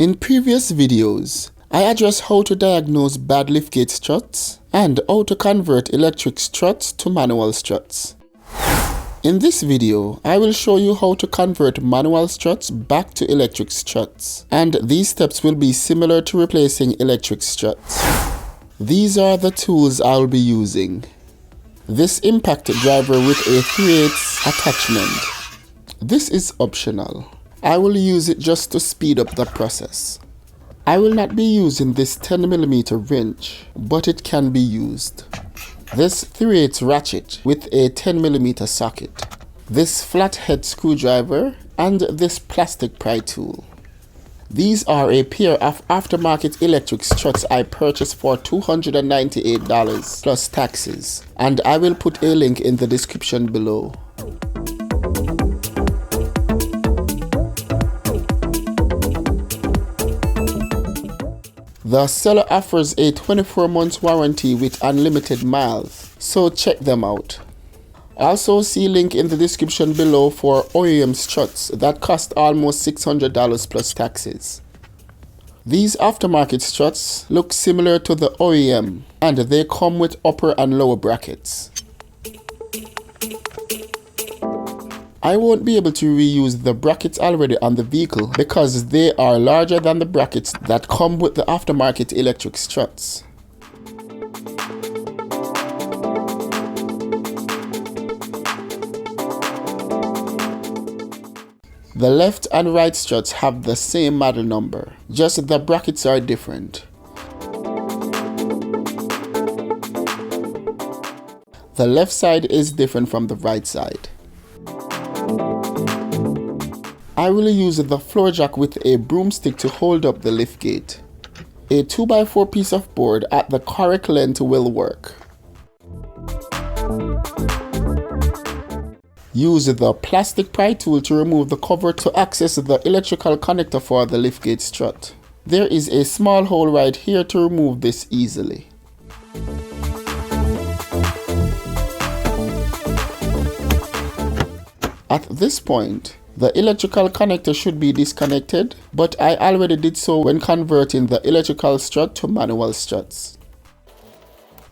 In previous videos, I addressed how to diagnose bad liftgate struts and how to convert electric struts to manual struts. In this video, I will show you how to convert manual struts back to electric struts, and these steps will be similar to replacing electric struts. These are the tools I will be using. This impact driver with a 3/8 attachment. This is optional. I will use it just to speed up the process. I will not be using this 10mm wrench, but it can be used. This 3/8 ratchet with a 10mm socket. This flathead screwdriver and this plastic pry tool. These are a pair of aftermarket electric struts I purchased for $298 plus taxes, and I will put a link in the description below. The seller offers a 24-month warranty with unlimited miles, so check them out. Also see link in the description below for OEM struts that cost almost $600 plus taxes. These aftermarket struts look similar to the OEM, and they come with upper and lower brackets. I won't be able to reuse the brackets already on the vehicle because they are larger than the brackets that come with the aftermarket electric struts. The left and right struts have the same model number, just the brackets are different. The left side is different from the right side. I will use the floor jack with a broomstick to hold up the liftgate. A 2x4 piece of board at the correct length will work. Use the plastic pry tool to remove the cover to access the electrical connector for the liftgate strut. There is a small hole right here to remove this easily. At this point, the electrical connector should be disconnected, but I already did so when converting the electrical strut to manual struts.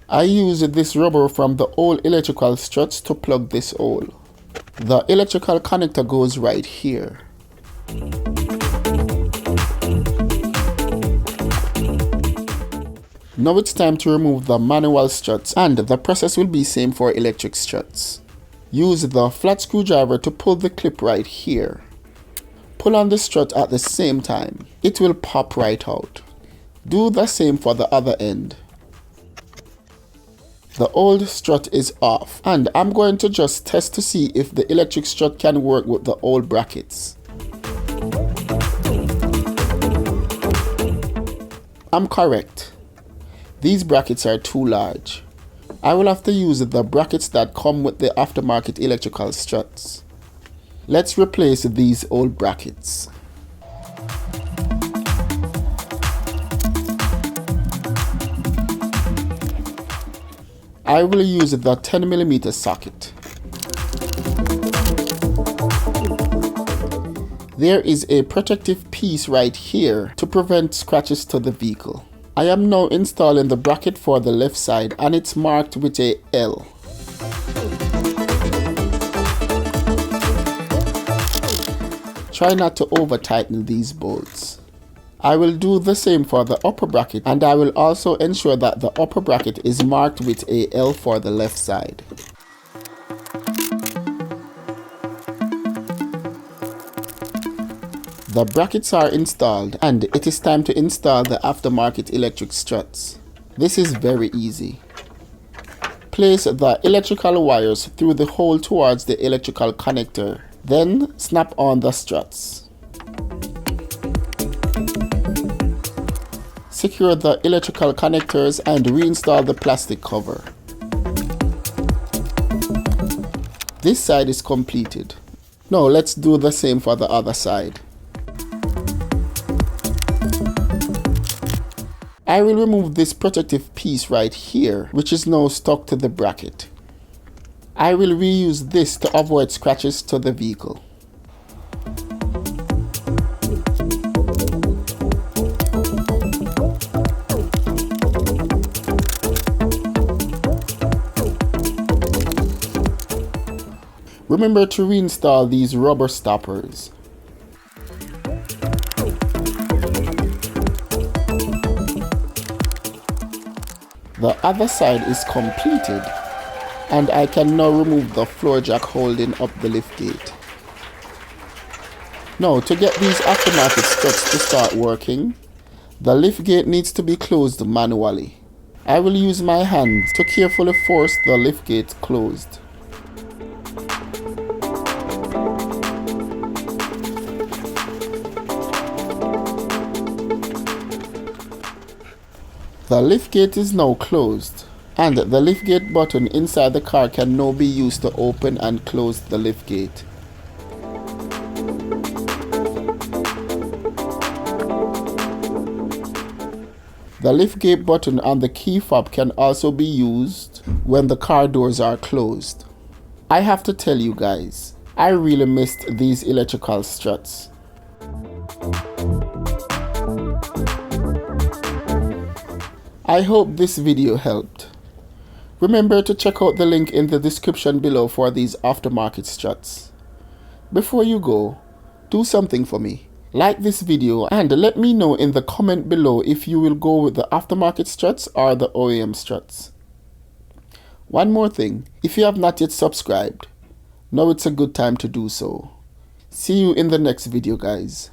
I used this rubber from the old electrical struts to plug this hole. The electrical connector goes right here. Now it's time to remove the manual struts, and the process will be same for electric struts. Use the flat screwdriver to pull the clip right here. Pull on the strut at the same time. It will pop right out. Do the same for the other end. The old strut is off, and I'm going to just test to see if the electric strut can work with the old brackets. I'm correct. These brackets are too large. I will have to use the brackets that come with the aftermarket electrical struts. Let's replace these old brackets. I will use the 10mm socket. There is a protective piece right here to prevent scratches to the vehicle. I am now installing the bracket for the left side, and it's marked with a L. Try not to over tighten these bolts. I will do the same for the upper bracket, and I will also ensure that the upper bracket is marked with a L for the left side. The brackets are installed, and it is time to install the aftermarket electric struts. This is very easy. Place the electrical wires through the hole towards the electrical connector, then snap on the struts. Secure the electrical connectors and reinstall the plastic cover. This side is completed. Now let's do the same for the other side. I will remove this protective piece right here, which is now stuck to the bracket. I will reuse this to avoid scratches to the vehicle. remember to reinstall these rubber stoppers. The other side is completed, and I can now remove the floor jack holding up the liftgate. Now, to get these aftermarket struts to start working, the liftgate needs to be closed manually. I will use my hands to carefully force the liftgate closed. The liftgate is now closed, and the liftgate button inside the car can now be used to open and close the liftgate. The liftgate button on the key fob can also be used when the car doors are closed. I have to tell you guys, I really missed these electrical struts. I hope this video helped. Remember to check out the link in the description below for these aftermarket struts. Before you go, do something for me. Like this video and let me know in the comment below if you will go with the aftermarket struts or the OEM struts. One more thing, if you have not yet subscribed, now it's a good time to do so. See you in the next video, guys.